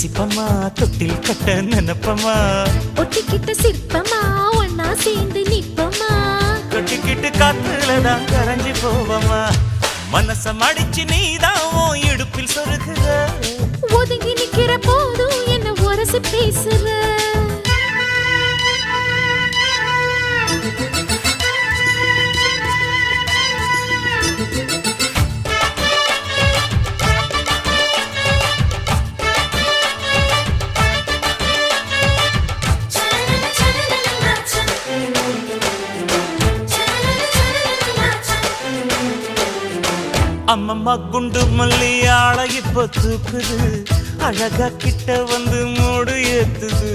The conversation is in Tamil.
ரசிப்பமா தொட்டில் கட்ட நினைப்பமா ஒட்டிக்கிட்ட சிற்பமா ஒன்னா சேர்ந்து நிப்பமா கட்டிக்கிட்டு காத்துலதான் கரைஞ்சி போவமா மனச மடிச்சு நீதான் இடுப்பில் சொருகுற ஒதுங்கி நிக்கிற போதும் என்ன உரசி பேசுற அம்மம்மா குண்டு மல்லி ஆள இப்ப தூக்குது அழகா கிட்ட வந்து மூடு ஏத்துது